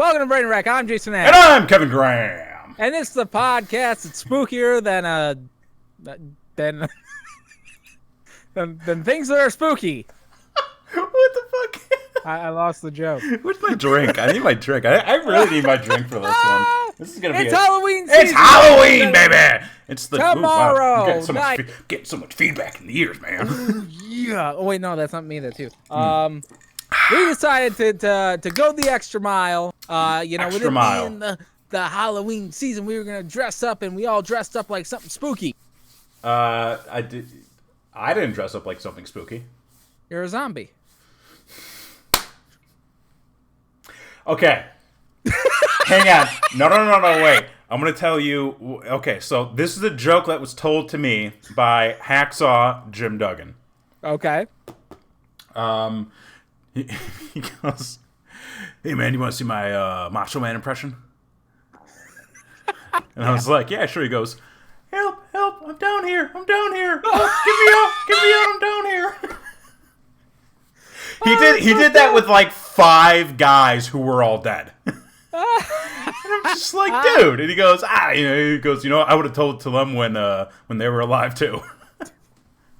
Welcome to Brain Wreck. I'm Jason And I'm Kevin Graham. And it's the podcast that's spookier than than things that are spooky. What the fuck? I lost the joke. Where's my drink? I need my drink. I really need my drink for this one. This is gonna be. It's Halloween season. It's Halloween, baby. It's the tomorrow. Wow. Getting so much feedback in the ears, man. Yeah. Oh wait, no, that's not me. That's you. We decided to go the extra mile. With it being the Halloween season, we were gonna dress up, and we all dressed up like something spooky. I didn't dress up like something spooky. You're a zombie. Okay. Hang on. No, wait. I'm going to tell you. Okay, so this is a joke that was told to me by Hacksaw Jim Duggan. Okay. He goes, "Hey, man, you want to see my Macho Man impression?" And I was like, "Yeah, sure." He goes, "Help, I'm down here. Oh, get me out, I'm down here." He did that with like 5 guys who were all dead. And I'm just like, dude. And he goes, I would have told it to them when they were alive too. I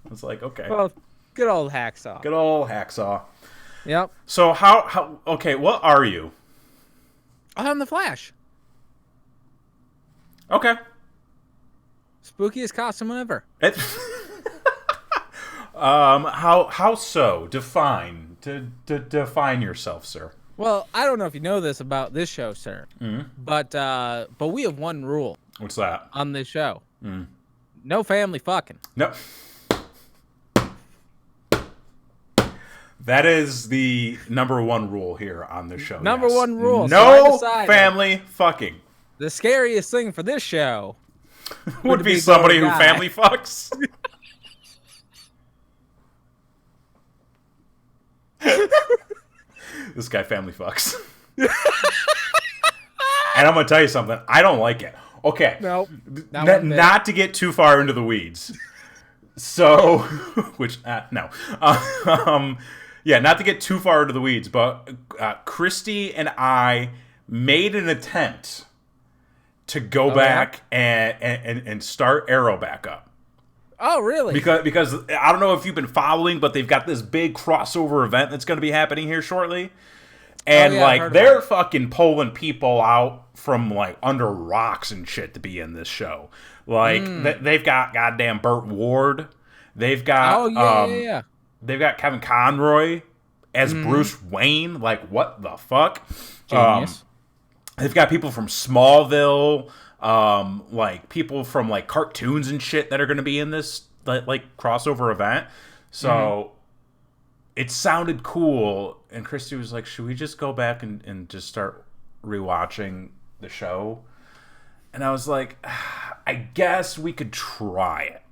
was like, okay. Well, good old Hacksaw. Good old Hacksaw. Yep. So how okay, what are you? I'm the Flash. Okay. Spookiest costume ever. How so? Define yourself, sir. Well, I don't know if you know this about this show, sir. Mm-hmm. But we have one rule. What's that? On this show. Mm. No family fucking. No. That is the number 1 rule here on this show. Number 1 rule. No family fucking. The scariest thing for this show would be somebody who family fucks. This guy family fucks. And I'm going to tell you something. I don't like it. Okay. No. Not to get too far into the weeds. So, no. Yeah, not to get too far into the weeds, but Christy and I made an attempt to go back and start Arrow back up. Oh, really? Because I don't know if you've been following, but they've got this big crossover event that's going to be happening here shortly. And, they're fucking pulling people out from, under rocks and shit to be in this show. They've got goddamn Burt Ward. They've got... They've got Kevin Conroy as Bruce Wayne. What the fuck? Genius. They've got people from Smallville, people from cartoons and shit that are going to be in this crossover event. So it sounded cool. And Christy was like, "Should we just go back and just start rewatching the show?" And I was like, "I guess we could try it.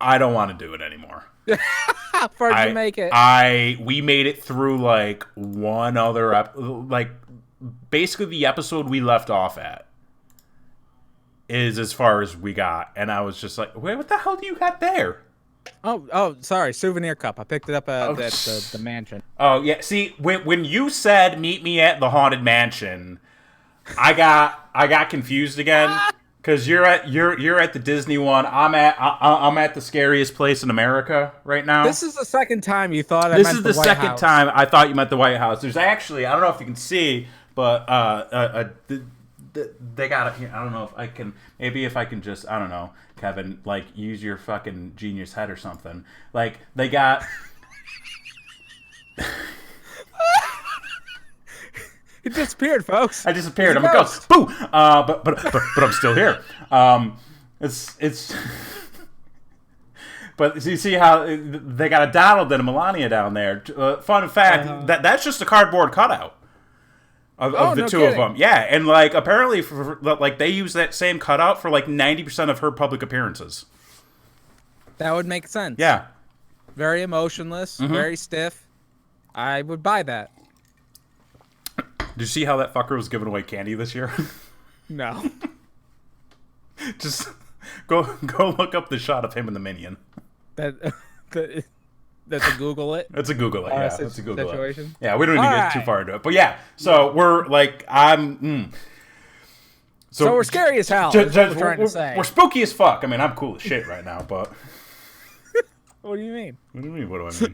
I don't want to do it anymore." How far did you make it? We made it through one other basically the episode we left off at is as far as we got, and I was just like, "Wait, what the hell do you got there?" Oh, sorry, souvenir cup. I picked it up at the mansion. Oh yeah, see, when you said meet me at the haunted mansion, I got confused again. Because you're at the Disney one. I'm at the scariest place in America right now. This is the second time you thought I meant the White House. This is the second time I thought you meant the White House. There's actually, I don't know if you can see, but they got it here. I don't know if I can. Maybe if I can just, I don't know, Kevin, use your fucking genius head or something. They got. It disappeared, folks. I disappeared. I'm a ghost. Boo! But I'm still here. It's. But you see how they got a Donald and a Melania down there. Fun fact: that's just a cardboard cutout of the two of them. Yeah, and apparently they use that same cutout for 90% of her public appearances. That would make sense. Yeah. Very emotionless. Very stiff. I would buy that. Did you see how that fucker was giving away candy this year? No. Just go look up the shot of him and the Minion. That That's a Google it. It's a Google it. Yeah, it's a Google situation. It. Yeah, we don't need to get too far into it. But yeah, so we're like, So we're scary as hell. Is what we're trying to say. We're spooky as fuck. I mean, I'm cool as shit right now, but. What do you mean? What do you mean? What do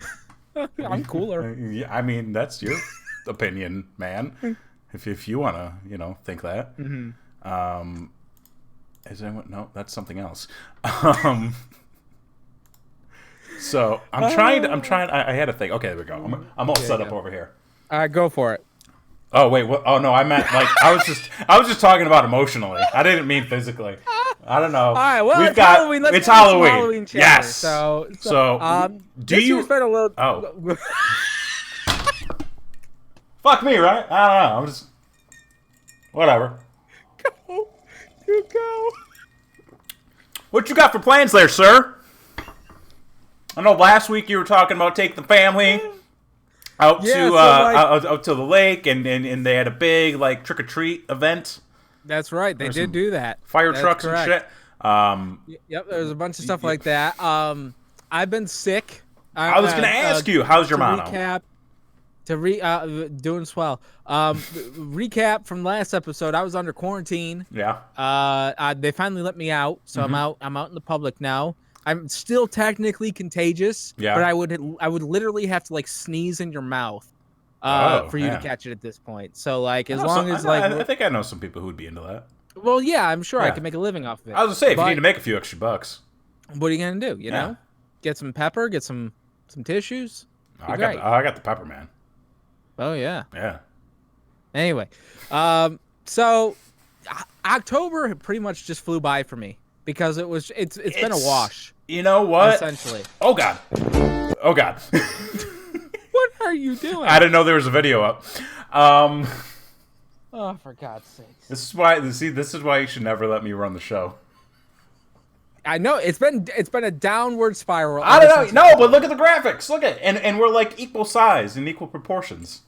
I mean? I'm cooler. Yeah, I mean, that's your opinion, man. If you want to, think that. Mm-hmm. Is anyone? No, that's something else. So I'm trying. I had a thing. Okay, there we go. I'm all set up over here. All right, go for it. Oh wait, what? Oh no, I meant like I was just talking about emotionally. I didn't mean physically. I don't know. All right, well, it's Halloween. It's Halloween. Halloween yes. So do you spend a little? Oh. Fuck me, right? I don't know. I'm just whatever. You go. What you got for plans there, sir? I know last week you were talking about taking the family out to the lake, and they had a big like trick or treat event. That's right. They did do that. Fire trucks and shit. Yep, there's a bunch of stuff like that. I've been sick. I was going to ask you, how's your mono? Doing swell. Recap from last episode. I was under quarantine. Yeah. They finally let me out, so I'm out in the public now. I'm still technically contagious. Yeah. But I would literally have to like sneeze in your mouth for you to catch it at this point. So like I think I know some people who would be into that. Well, yeah, I'm sure I could make a living off of it. I was gonna say, if you need to make a few extra bucks, what are you gonna do? You know, get some pepper, get some tissues. I got the pepper, man. Oh yeah. Yeah. Anyway, so October pretty much just flew by for me because it's been a wash. You know what? Essentially. Oh god. What are you doing? I didn't know there was a video up. Oh, for God's sakes! This is why you should never let me run the show. I know it's been a downward spiral. I don't know. No, but look at the graphics. Look at and we're like equal size and equal proportions.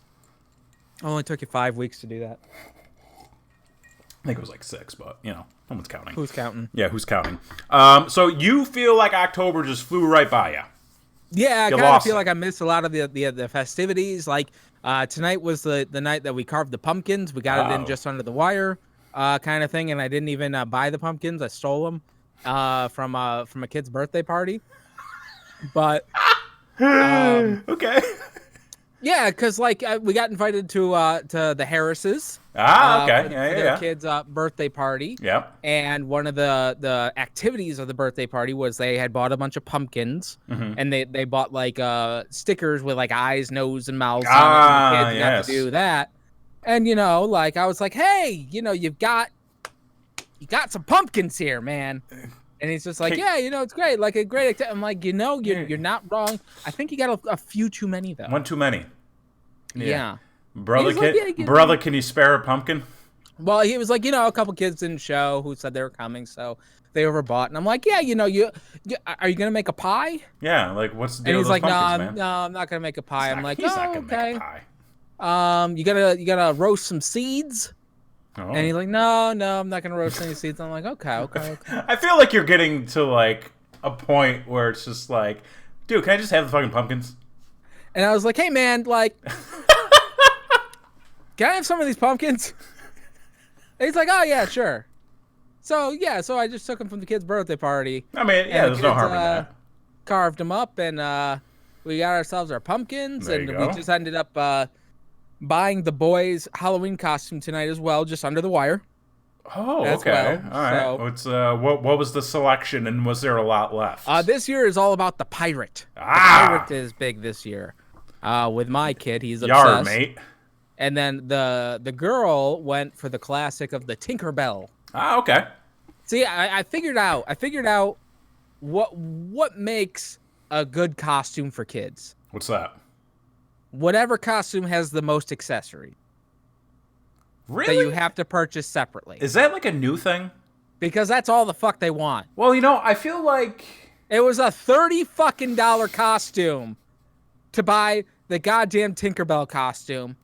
It only took you 5 weeks to do that. I think it was like 6, but no one's counting. Who's counting? Yeah, who's counting? So you feel like October just flew right by you? Yeah, I kind of feel like I missed a lot of the festivities. Like tonight was the night that we carved the pumpkins. We got it in just under the wire, kind of thing. And I didn't even buy the pumpkins. I stole them from a kid's birthday party. But okay. Yeah, because like we got invited to the Harrises. Okay. For their kid's birthday party. Yeah. And one of the activities of the birthday party was they had bought a bunch of pumpkins, and they bought like stickers with like eyes, nose, and mouths on it. And the kids got to do that. And like I was like, hey, you got some pumpkins here, man. And he's just like, yeah, it's great, like a great activity. I'm like, you're not wrong. I think you got a few too many though. One too many. Yeah. Brother, can you spare a pumpkin? Well, he was like, a couple kids didn't show who said they were coming, so they overbought. And I'm like, yeah, are you gonna make a pie? Yeah, like what's the deal? And he's like, no, I'm not gonna make a pie. I'm like, he's not gonna make a pie. You gotta roast some seeds. Oh. And he's like, no, I'm not gonna roast any seeds. I'm like, okay. I feel like you're getting to like a point where it's just like, dude, can I just have the fucking pumpkins? And I was like, hey man, like, can I have some of these pumpkins? And he's like, oh yeah, sure. So I just took them from the kid's birthday party. I mean, yeah, there's no harm in that. Carved them up, and we got ourselves our pumpkins, and we just ended up buying the boys' Halloween costume tonight as well, just under the wire. Oh, okay. All right. So, what was the selection, and was there a lot left? This year is all about the pirate. The pirate is big this year. With my kid, he's obsessed. Yar, mate. And then the girl went for the classic of the Tinkerbell. Ah, okay. See, I figured out what makes a good costume for kids. What's that? Whatever costume has the most accessory. Really? That you have to purchase separately. Is that like a new thing? Because that's all the fuck they want. Well, I feel like it was a $30 fucking costume to buy the goddamn Tinkerbell costume.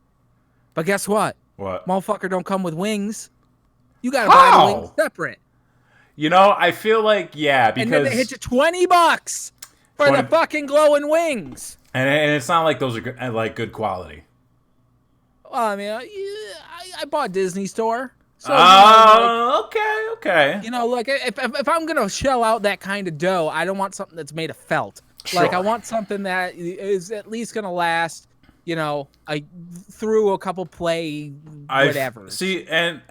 But guess what? What? Motherfucker don't come with wings. You gotta buy the wings separate. I feel like, because... And then they hit you $20 for the fucking glowing wings. And it's not like those are good, like good quality. Well, I mean, I bought Disney Store. So, okay. You know, like if I'm gonna shell out that kind of dough, I don't want something that's made of felt. Sure. Like I want something that is at least gonna last, you know, through a couple play whatever. See, and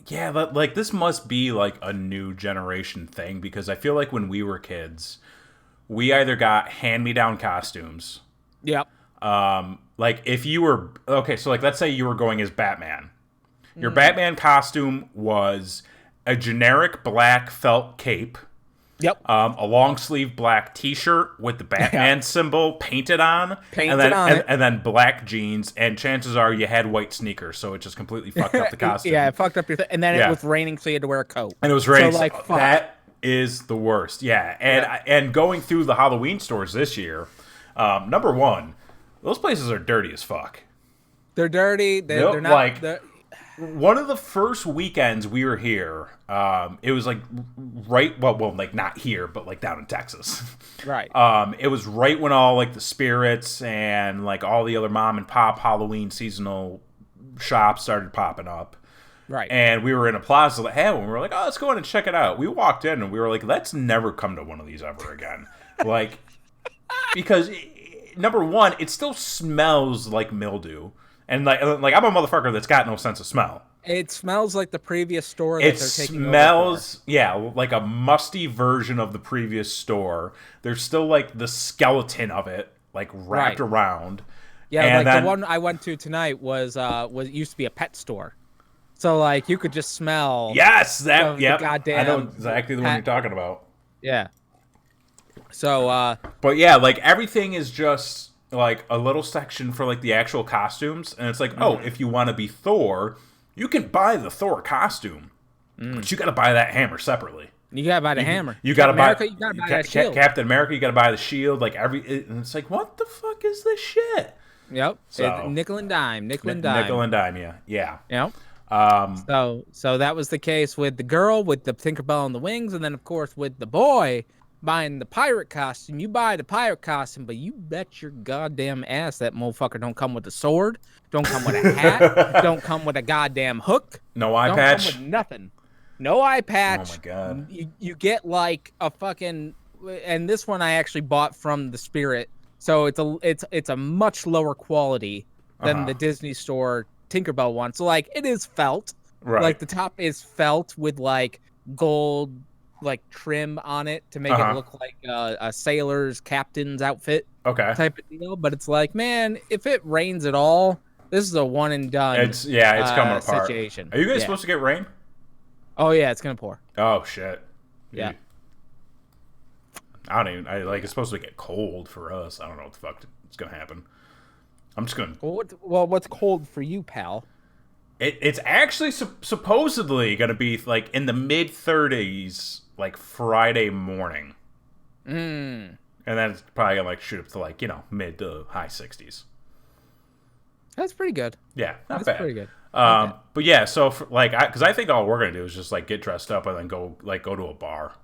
yeah, like this must be like a new generation thing because I feel like when we were kids, we either got hand-me-down costumes. Yep. Like if you were okay, so like let's say you were going as Batman. Your Batman costume was a generic black felt cape. Yep. A long sleeve black T-shirt with the Batman symbol painted on, and then black jeans. And chances are you had white sneakers, so it just completely fucked up the costume. Yeah, it fucked up your thing. And then it was raining, so you had to wear a coat. And it was raining. So, like, fuck. That is the worst. Yeah, and going through the Halloween stores this year, number one, those places are dirty as fuck. They're dirty. They're not like. One of the first weekends we were here, it was like well, like not here, but like down in Texas. Right. It was right when all like the spirits and like all the other mom and pop Halloween seasonal shops started popping up. Right. And we were in a plaza that had one. We were like, oh, let's go in and check it out. We walked in and we were like, let's never come to one of these ever again. Like, because number one, it still smells like mildew. And like I'm a motherfucker that's got no sense of smell. It smells like the previous store that they're taking smells, yeah, like a musty version of the previous store. There's still like the skeleton of it, like wrapped around. Yeah, and like then, the one I went to tonight was used to be a pet store. So like you could just smell. Yes, that the goddamn. I know exactly the one you're talking about. Yeah. So. But yeah, like everything is just like a little section for like the actual costumes, and it's like, oh, if you want to be Thor, you can buy the Thor costume, but you got to buy that hammer separately. You got to buy the hammer. You got to buy. You got to buy that shield. Captain America, you got to buy the shield. Like and it's like, what the fuck is this shit? Yep. So, nickel and dime. Nickel and dime. Yeah. Yep. So that was the case with the girl with the Tinkerbell and the wings, and then of course with the boy buying the pirate costume. You buy the pirate costume, but you bet your goddamn ass that motherfucker don't come with a sword, don't come with a hat, don't come with a goddamn hook, no eye patch, come with nothing, no eye patch. Oh my god! You get like a fucking, and this one I actually bought from the Spirit, so it's a much lower quality than the Disney Store Tinkerbell one. So like it is felt, right? Like the top is felt with like gold like trim on it to make it look like a sailor's captain's outfit type of deal. But it's like, man, if it rains at all, this is a one and done. It's coming apart. Situation. Are you guys supposed to get rain? Oh yeah, it's gonna pour. Oh shit. Yeah. It's supposed to get cold for us. I don't know what the fuck is gonna happen. I'm just gonna. What's cold for you, pal? It's actually supposedly gonna be like in the mid 30s. Like Friday morning, and then it's probably gonna like shoot up to like mid to high 60s. That's pretty good. Yeah, not bad. That's pretty good. But yeah, so because I think all we're gonna do is just like get dressed up and then go to a bar.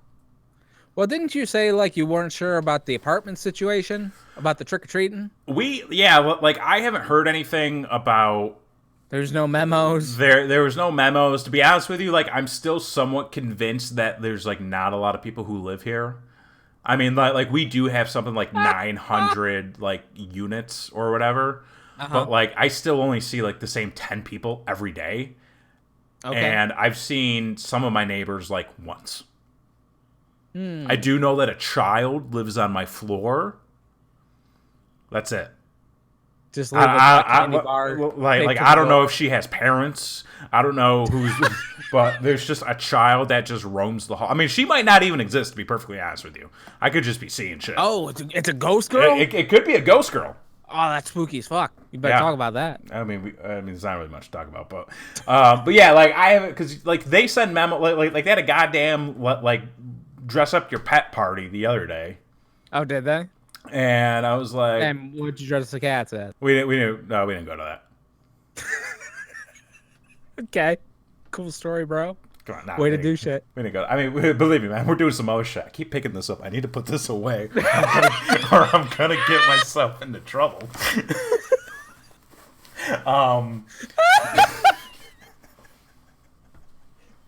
Well, didn't you say like you weren't sure about the apartment situation, about the trick or treating? Like I haven't heard anything about. There's no memos. There was no memos. To be honest with you, like I'm still somewhat convinced that there's like not a lot of people who live here. I mean, like we do have something like 900 like units or whatever, but like I still only see like the same 10 people every day. Okay. And I've seen some of my neighbors like once. I do know that a child lives on my floor. That's it. Just live a candy bar. Like I don't know if she has parents. I don't know who's, but there's just a child that just roams the hall. I mean, she might not even exist, to be perfectly honest with you. I could just be seeing shit. Oh, it's a ghost girl? It could be a ghost girl. Oh, that's spooky as fuck. You better talk about that. I mean, there's not really much to talk about, but yeah, like I haven't, because like they send memo, like they had a goddamn like dress up your pet party the other day. Oh, did they? And I was like, and what'd you dress the cats at? We didn't go to that. Okay, cool story, bro. Come on, way to do shit. Way to go. I mean, believe me, man, we're doing some other shit. I keep picking this up. I need to put this away, or I'm gonna get myself into trouble.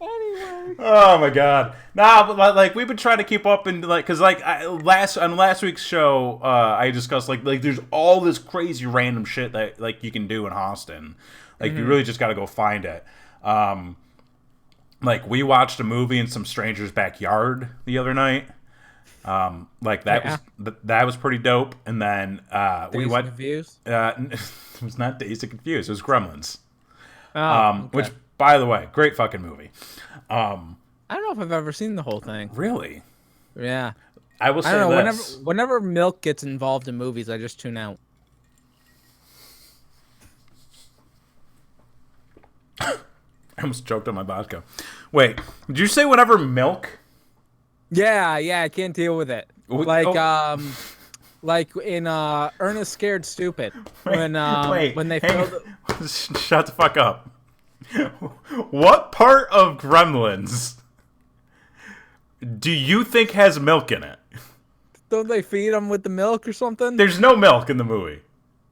Anyway. Oh my god. Nah, but like we've been trying to keep up and like, cause like on last week's show, I discussed like there's all this crazy random shit that like you can do in Austin. Like you really just got to go find it. Like we watched a movie in some stranger's backyard the other night. Like that was pretty dope. And then we went. Confused? It was not Dazed and Confused. It was Gremlins. Okay. Which, by the way, great fucking movie. I don't know if I've ever seen the whole thing. Really? Yeah. I will say this. Don't know. Whenever milk gets involved in movies, I just tune out. I almost choked on my vodka. Wait, did you say whenever milk? Yeah, I can't deal with it. Like, like in Ernest Scared Stupid, when they shut the fuck up. What part of Gremlins do you think has milk in it? Don't they feed them with the milk or something? There's no milk in the movie.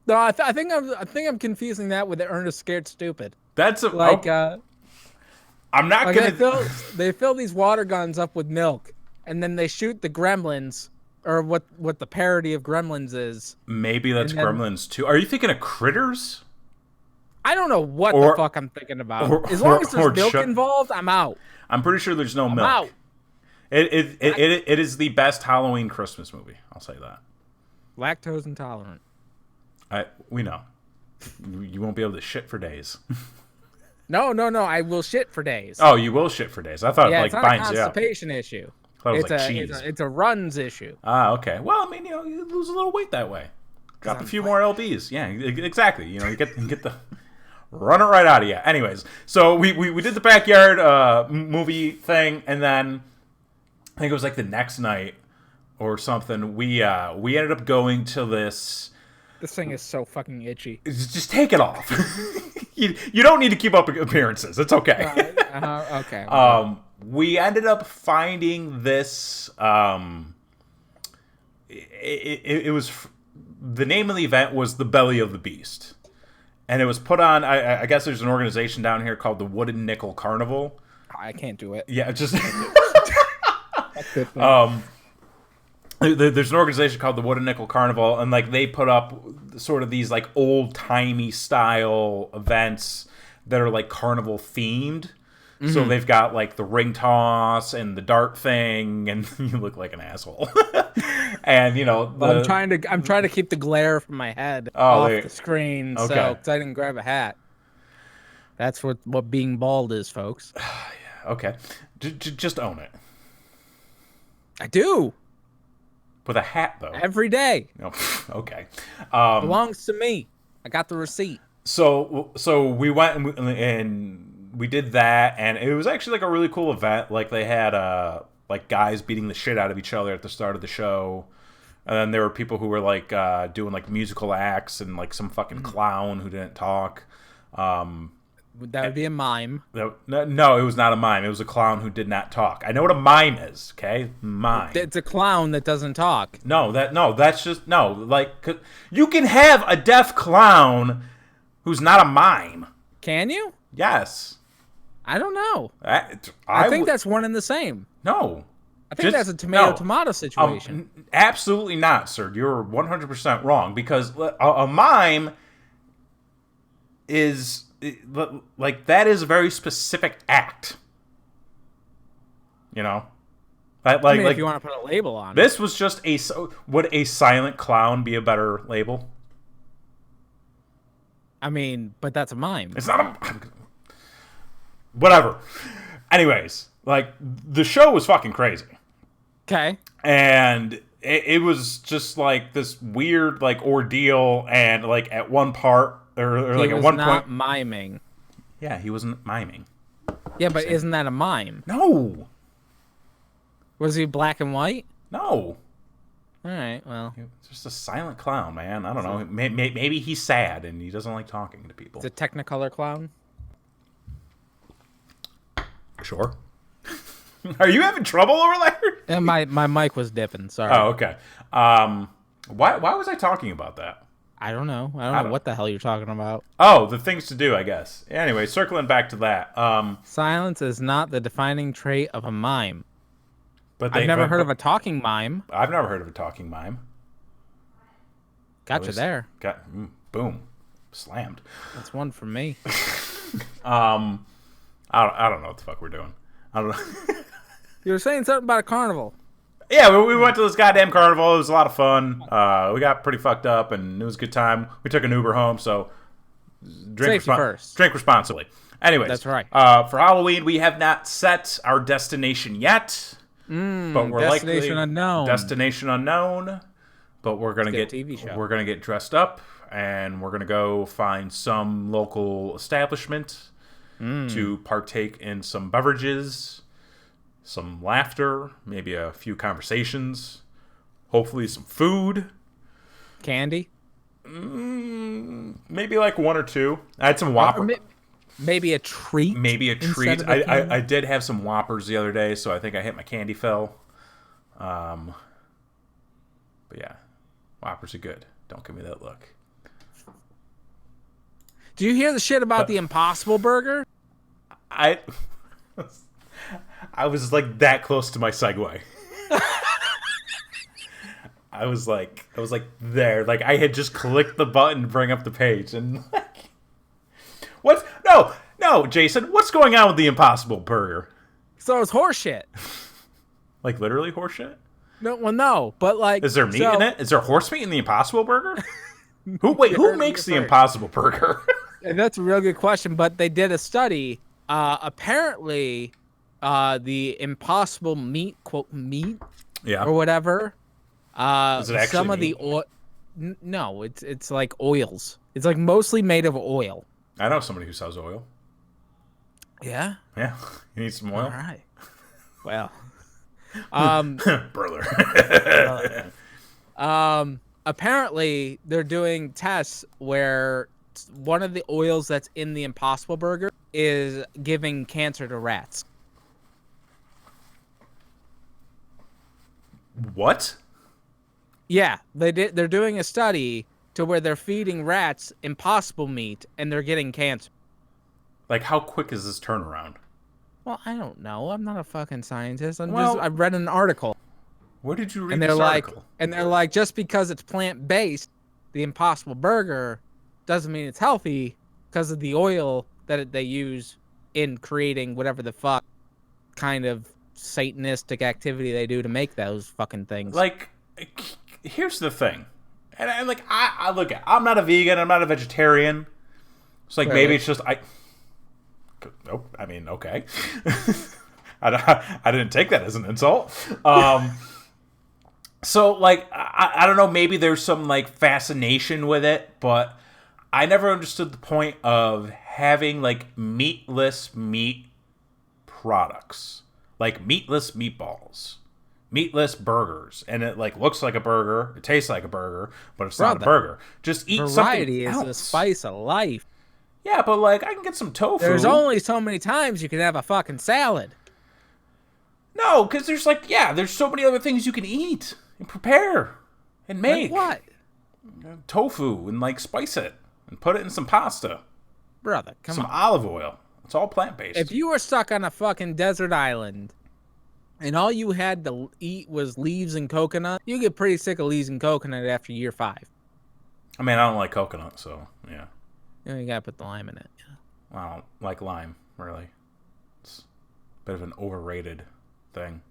No, I think I'm confusing that with the Ernest Scared Stupid. That's a, like I'm not gonna. They fill these water guns up with milk, and then they shoot the Gremlins, or what the parody of Gremlins is. Maybe that's Gremlins 2. Are you thinking of Critters? I don't know what the fuck I'm thinking about. As long as there's milk involved, I'm out. I'm pretty sure there's no milk. Out. It is the best Halloween Christmas movie. I'll say that. Lactose intolerant. We know. You won't be able to shit for days. No. I will shit for days. Oh, you will shit for days. I thought it's not a constipation issue. It's a runs issue. Ah, okay. Well, I mean, you lose a little weight that way. Drop a few more lbs. Yeah, exactly. You get the run it right out of you. Anyways, so we did the backyard movie thing, and then I think it was like the next night or something. We ended up going to this. This thing is so fucking itchy. Just take it off. You don't need to keep up appearances. It's okay. Okay. We ended up finding this. It was the name of the event was the Belly of the Beast, and it was put on. I guess there's an organization down here called the Wooden Nickel Carnival. I can't do it. Yeah, just. There's an organization called the Wooden Nickel Carnival, and like they put up sort of these like old timey style events that are like carnival themed. Mm-hmm. So they've got like the ring toss and the dart thing, and you look like an asshole. And I'm trying to keep the glare from my head off the screen, okay. So because I didn't grab a hat. That's what being bald is, folks. Okay, just own it. I do. With a hat, though. Every day. Oh, okay. Belongs to me. I got the receipt. So we went and we did that, and it was actually like a really cool event. Like they had like guys beating the shit out of each other at the start of the show, and then there were people who were like doing like musical acts and like some fucking clown who didn't talk. That would be a mime. No, it was not a mime. It was a clown who did not talk. I know what a mime is, okay? Mime. It's a clown that doesn't talk. That's just like you can have a deaf clown who's not a mime. Can you? Yes. I don't know. I think that's one and the same. No. I think that's a tomato situation. Absolutely not, sir. You're 100% wrong, because a mime is like that is a very specific act. If you want to put a label on this, it. Was just would a silent clown be a better label? I mean, but that's a mime. It's not a whatever. Anyways, like the show was fucking crazy. Okay. And it was just like this weird like ordeal, and like at one part or like at one point miming. Yeah, he wasn't miming. Yeah, but isn't that a mime? No. Was he black and white? No. All right, well. It's just a silent clown, man. I don't know. Maybe he's sad and he doesn't like talking to people. It's a Technicolor clown? Sure. Are you having trouble over there? And my mic was dipping. Sorry. Oh, okay. Why was I talking about that? I don't know. I don't know what the hell you're talking about. Oh, the things to do, I guess. Anyway, circling back to that. Silence is not the defining trait of a mime. I've never heard of a talking mime. I've never heard of a talking mime. Gotcha there. Boom. Slammed. That's one for me. I don't know what the fuck we're doing. I don't know. You were saying something about a carnival. Yeah, we went to this goddamn carnival. It was a lot of fun. We got pretty fucked up, and it was a good time. We took an Uber home, so drink responsibly. Anyways, that's right. For Halloween, we have not set our destination yet, but we're destination unknown. Destination unknown. But we're gonna get dressed up, and we're gonna go find some local establishment to partake in some beverages, some laughter, maybe a few conversations, hopefully some food. Candy? Maybe like one or two. I had some Whopper. Maybe a treat? Maybe a treat. I did have some Whoppers the other day, so I think I hit my candy fill. But yeah, Whoppers are good. Don't give me that look. Do you hear the shit about the Impossible Burger? I was like that close to my segue. I was like there. Like I had just clicked the button to bring up the page, and like, what? No, Jason, what's going on with the Impossible Burger? So it's horseshit. Like literally horseshit? No, but like, is there meat in it? Is there horse meat in the Impossible Burger? Who makes the Impossible Burger? And that's a real good question. But they did a study. Apparently, the Impossible meat, quote meat, or whatever. Is it actually some of meat? the oil? No, it's like oils. It's like mostly made of oil. I know somebody who sells oil. Yeah. Yeah. You need some oil? All right. Well. Brother. Apparently they're doing tests where one of the oils that's in the Impossible Burger is giving cancer to rats. What? Yeah, they're doing a study to where they're feeding rats Impossible meat and they're getting cancer. Like, how quick is this turnaround? Well, I don't know. I'm not a fucking scientist. I read an article. Where did you read this article? And they're like, just because it's plant-based, the Impossible Burger doesn't mean it's healthy because of the oil that they use in creating whatever the fuck kind of satanistic activity they do to make those fucking things. Like, here's the thing. And I look, I'm not a vegan. I'm not a vegetarian. It's like, maybe it's just, nope. I mean, okay. I didn't take that as an insult. So, like, I don't know, maybe there's some, like, fascination with it, but I never understood the point of having, like, meatless meat products. Like, meatless meatballs. Meatless burgers. And it, like, looks like a burger. It tastes like a burger, but it's not a burger. Just eat something else. Variety is the spice of life. Yeah, but, like, I can get some tofu. There's only so many times you can have a fucking salad. No, because there's, like, there's so many other things you can eat and prepare and make. Like what? Tofu and, like, spice it and put it in some pasta. Brother, come on. Some olive oil. It's all plant-based. If you were stuck on a fucking desert island and all you had to eat was leaves and coconut, you get pretty sick of leaves and coconut after year 5. I mean, I don't like coconut, so, yeah. You gotta put the lime in it. I don't like lime, really. It's a bit of an overrated thing.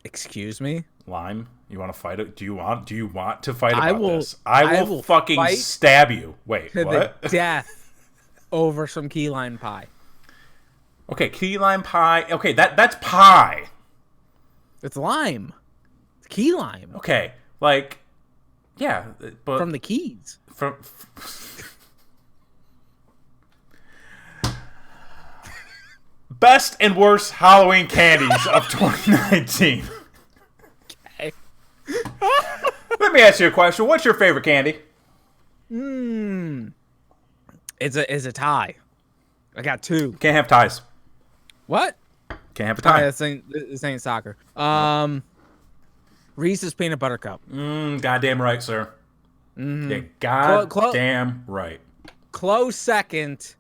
Excuse me? Lime? You want to fight it? Do you want to fight about this? I will fucking stab you. Wait, to what? The death over some key lime pie. Okay, key lime pie. Okay, that's pie. It's lime. It's key lime. Okay, like, yeah, but from the Keys. From best and worst Halloween candies of 2019. Okay. Let me ask you a question. What's your favorite candy? It's a tie. I got 2. Can't have ties. What? Can't have a tie. This ain't soccer. Reese's Peanut Butter Cup. Goddamn right, sir. Yeah, goddamn right. Close second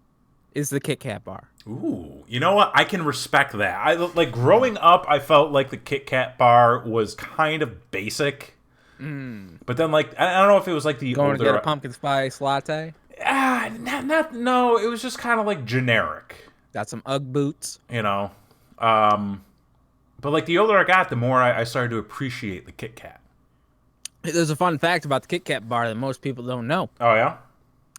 is the Kit Kat bar. Ooh, you know what? I can respect that. I like growing up. I felt like the Kit Kat bar was kind of basic, but then like I don't know if it was like the going to get a pumpkin spice latte. No. It was just kind of like generic. Got some UGG boots. You know, but like the older I got, the more I started to appreciate the Kit Kat. There's a fun fact about the Kit Kat bar that most people don't know. Oh yeah.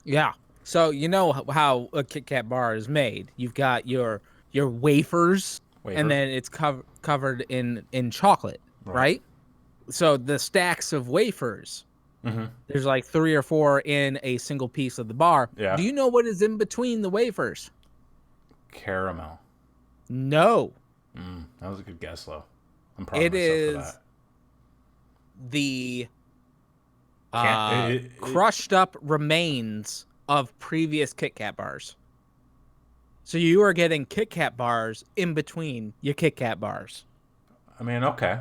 Yeah. So you know how a Kit Kat bar is made. You've got your wafers, and then it's covered in chocolate, right? So the stacks of wafers, there's like 3 or 4 in a single piece of the bar. Yeah. Do you know what is in between the wafers? Caramel. No. That was a good guess, though. I'm proud it of myself is for that. The crushed up remains of previous Kit Kat bars. So you are getting Kit Kat bars in between your Kit Kat bars. I mean, okay.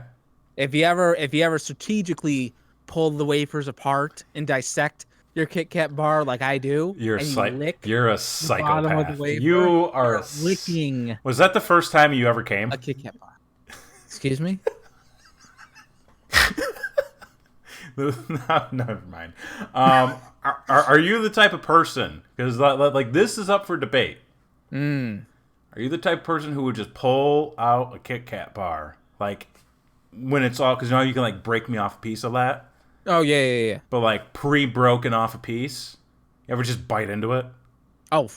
If you ever strategically pull the wafers apart and dissect your Kit Kat bar like I do, you're a psychopath. Wafer, you are licking. Was that the first time you ever came? A Kit Kat bar. Excuse me? No, never mind. Are you the type of person? Because like this is up for debate. Are you the type of person who would just pull out a Kit Kat bar, like when it's all? Because you know you can like break me off a piece of that. Oh yeah. But like pre-broken off a piece, you ever just bite into it? Oh,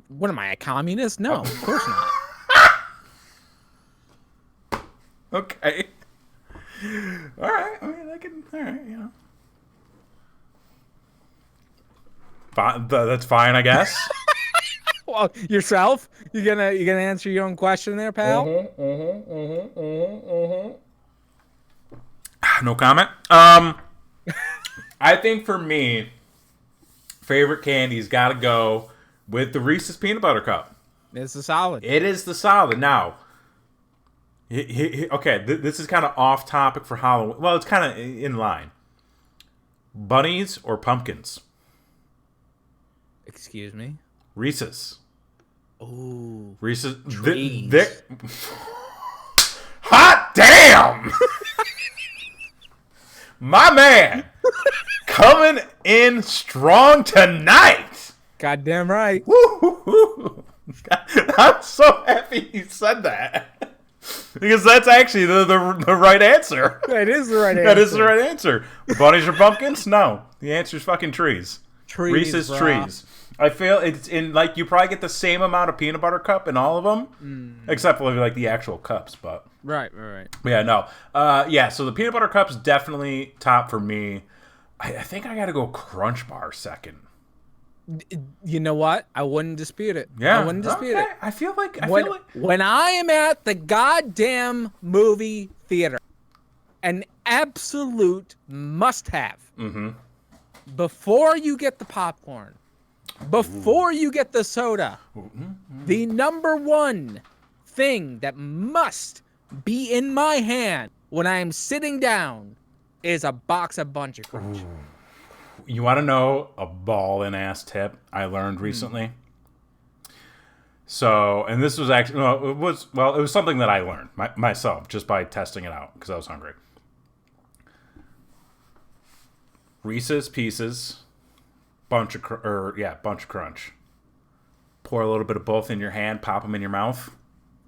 what am I, a communist? No, of course not. Okay. All right. I mean, I can. All right. You know. Fine. That's fine, I guess. Well, yourself? You gonna answer your own question there, pal? No comment. I think for me, favorite candy's got to go with the Reese's Peanut Butter Cup. It's the solid. It is the solid. Now, okay, this is kind of off topic for Halloween. Well, it's kind of in line. Bunnies or pumpkins? Excuse me? Reese's. Ooh. Reese's. Trees. Hot damn! My man! Coming in strong tonight! Goddamn right. Woo-hoo-hoo. I'm so happy you said that. Because that's actually the right answer. That is the right answer. That is the right answer. Bunnies or pumpkins? No. The answer's fucking trees. Reese's trees. I feel it's in, like, you probably get the same amount of peanut butter cup in all of them, except for like the actual cups. But right. Yeah, no. So the peanut butter cup's definitely top for me. I think I got to go Crunch Bar second. You know what? I wouldn't dispute it. Yeah, I wouldn't dispute it. I feel like when I am at the goddamn movie theater, an absolute must-have. Before you get the popcorn, before you get the soda, the number one thing that must be in my hand when I am sitting down is a box of Bunch of Crunch. You want to know a ball-in-ass tip I learned recently? So, and this was actually, it was something that I learned myself just by testing it out because I was hungry. Reese's Pieces, Bunch of Crunch. Pour a little bit of both in your hand, pop them in your mouth.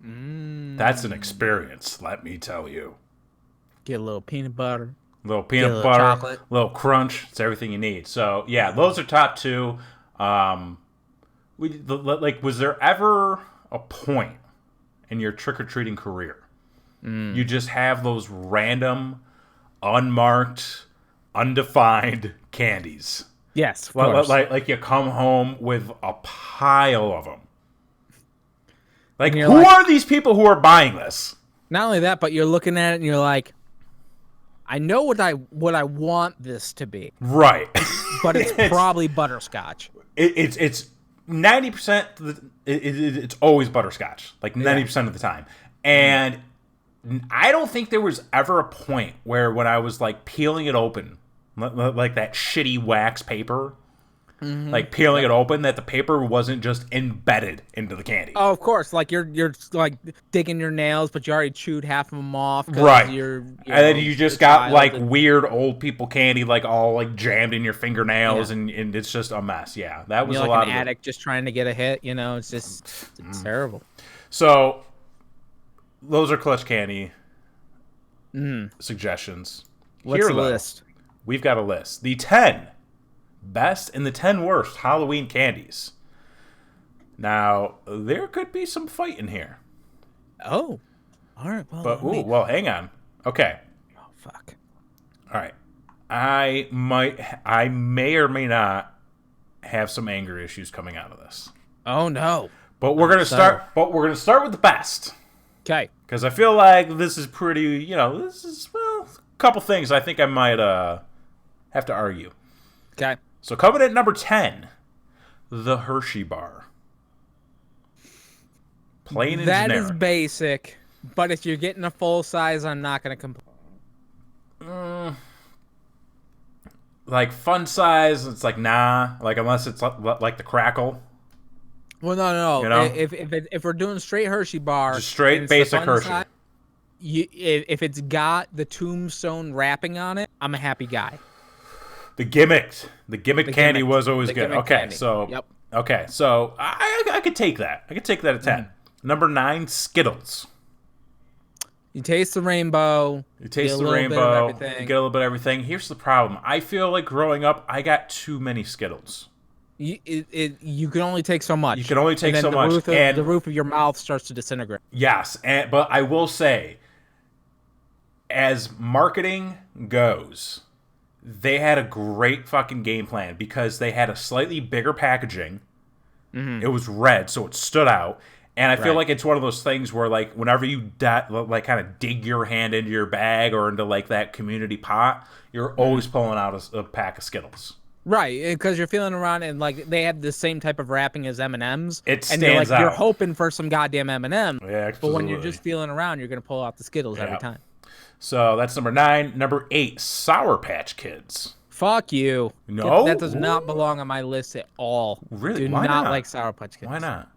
That's an experience, let me tell you. Get a little peanut butter. Little peanut butter, chocolate. Little crunch. It's everything you need. So yeah, those are top two. Was there ever a point in your trick-or-treating career you just have those random, unmarked, undefined candies? Yes, of course. Like you come home with a pile of them. Like, who are these people who are buying this? Not only that, but you're looking at it and you're like, I know what I want this to be. Right. But it's probably butterscotch. It's 90%, it's always butterscotch, like 90% of the time. And I don't think there was ever a point where when I was like peeling it open, like that shitty wax paper, like peeling it open, that the paper wasn't just embedded into the candy. Oh, of course. Like you're like digging your nails, but you already chewed half of them off. Right. And then you just got like weird old people candy, like all like jammed in your fingernails, and it's just a mess. Yeah, that was a lot of an addict just trying to get a hit. You know, it's just terrible. So those are clutch candy suggestions. What's the list? We've got a list. The 10 best and the 10 worst Halloween candies. Now, there could be some fight in here. Oh. All right. Well, well, hang on. Okay. Oh, fuck. All right. I may or may not have some anger issues coming out of this. Oh, no. But we're going to start with the best. Okay. Because I feel like this is pretty, this is, a couple things I think I might have to argue. Okay. So coming at number 10, the Hershey bar. Plain and generic. That is basic, but if you're getting a full size, I'm not going to complain. Like fun size, it's like nah. Like unless it's like the crackle. Well, no. If we're doing straight Hershey bar, just straight basic Hershey. Size, if it's got the tombstone wrapping on it, I'm a happy guy. The gimmick candy was always good. Okay, candy. So yep. Okay, so I could take that. I could take that at 10. Number 9, Skittles. You taste the rainbow. You get a little bit of everything. Here's the problem. I feel like growing up, I got too many Skittles. You can only take so much. You can only take so much. The roof of your mouth starts to disintegrate. Yes, but I will say, as marketing goes, they had a great fucking game plan because they had a slightly bigger packaging. Mm-hmm. It was red, so it stood out. And I feel like it's one of those things where, like, whenever you kind of dig your hand into your bag or into, like, that community pot, you're always pulling out a pack of Skittles. Right, because you're feeling around and, like, they have the same type of wrapping as M&M's. It stands out. You're hoping for some goddamn M&M. Yeah, absolutely. But when you're just feeling around, you're going to pull out the Skittles every time. So that's number 9. Number 8, Sour Patch Kids. Fuck you. No? That does not belong on my list at all. Really? Why not? Like Sour Patch Kids. Why not?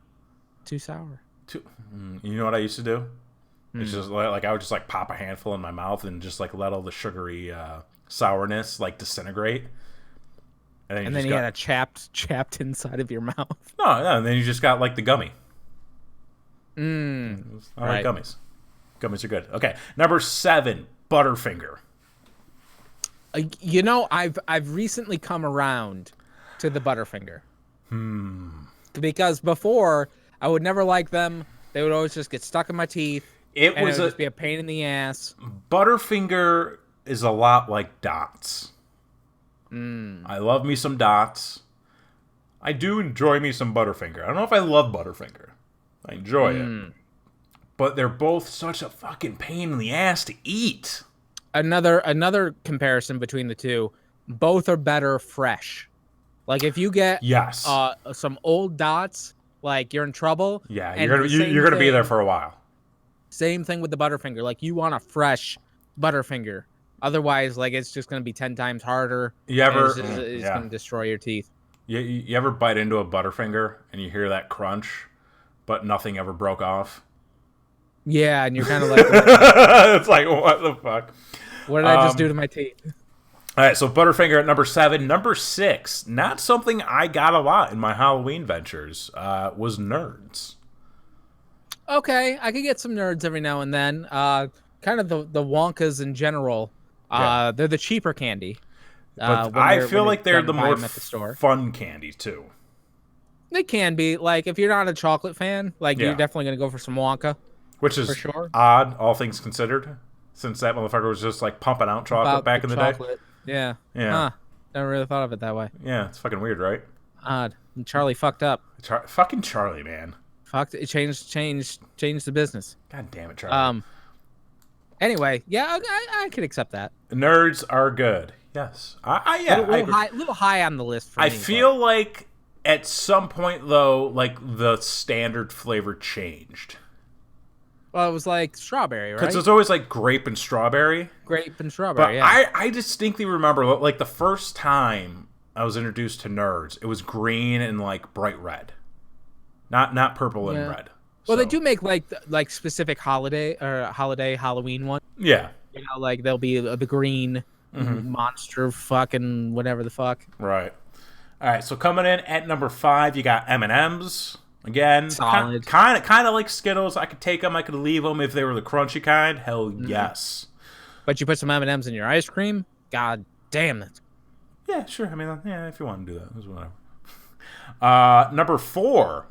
Too sour. You know what I used to do? It's just like I would just like pop a handful in my mouth and just like let all the sugary sourness like disintegrate. And then you had a chapped inside of your mouth. No, and then you just got like the gummy. I like gummies. Gummies are good. Okay, number 7, Butterfinger. I've recently come around to the Butterfinger. Because before I would never like them. They would always just get stuck in my teeth. It would just be a pain in the ass. Butterfinger is a lot like Dots. I love me some Dots. I do enjoy me some Butterfinger. I don't know if I love Butterfinger. I enjoy it. But they're both such a fucking pain in the ass to eat. Another comparison between the two, both are better fresh. Like if you get some old Dots, like you're in trouble. Yeah, you're gonna be there for a while. Same thing with the Butterfinger. Like you want a fresh Butterfinger. Otherwise, like it's just gonna be 10 times harder. It's gonna destroy your teeth. You ever bite into a Butterfinger and you hear that crunch, but nothing ever broke off? Yeah, and you're kind of like, it's like, what the fuck? What did I just do to my teeth? All right, so Butterfinger at number 7. Number 6, not something I got a lot in my Halloween ventures, was Nerds. Okay, I could get some Nerds every now and then. Kind of the Wonkas in general. They're the cheaper candy. But I feel like they're the more fun candy, too. They can be. Like, if you're not a chocolate fan, like you're definitely going to go for some Wonka. Which is odd, all things considered, since that motherfucker was just, like, pumping out chocolate back in the day. Yeah. Huh. Never really thought of it that way. Yeah, it's fucking weird, right? Odd. And Charlie fucked up. Fucking Charlie, man. Fucked. It changed the business. God damn it, Charlie. Anyway, yeah, I could accept that. Nerds are good. Yes. A little high on the list for me. I feel like At some point, though, like, the standard flavor changed. Well, it was like strawberry, right? Because it's always like grape and strawberry. Grape and strawberry, but I distinctly remember, like, the first time I was introduced to Nerds, it was green and, like, bright red. Not purple and red. Well, they do make, like specific holiday Halloween ones. Yeah. You know, like, there'll be the green monster fucking whatever the fuck. Right. All right, so coming in at number 5, you got M&M's. Again, solid. Kind of like Skittles. I could take them. I could leave them if they were the crunchy kind. Hell yes. But you put some M&M's in your ice cream? God damn it. Yeah, sure. I mean, yeah, if you want to do that, it was whatever. Number 4,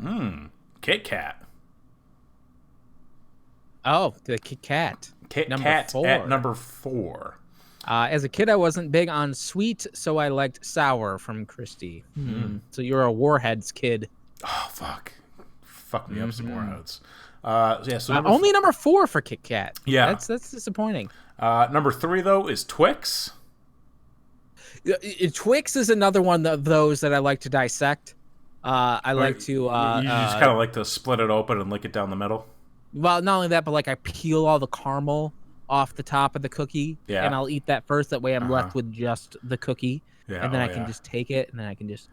Kit Kat. Oh, the Kit Kat. Kit Kat at number 4. As a kid, I wasn't big on sweet, so I liked sour from Christie. So you're a Warheads kid. Oh, fuck. Fuck me up some Warheads. So only number 4 for Kit Kat. Yeah. That's disappointing. Number 3, though, is Twix. Twix is another one of those that I like to dissect. I like to... you just kind of like to split it open and lick it down the middle? Well, not only that, but like I peel all the caramel off the top of the cookie, and I'll eat that first. That way I'm left with just the cookie, and then I can just take it, and then I can just...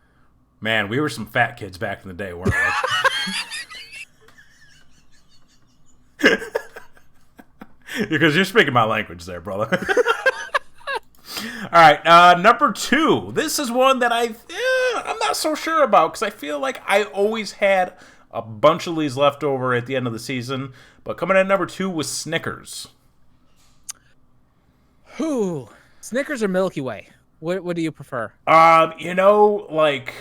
Man, we were some fat kids back in the day, weren't we? Because you're speaking my language there, brother. All right, number 2. This is one that I'm not so sure about, because I feel like I always had a bunch of these left over at the end of the season. But coming in at number 2 was Snickers. Whew. Snickers or Milky Way? What do you prefer? Like,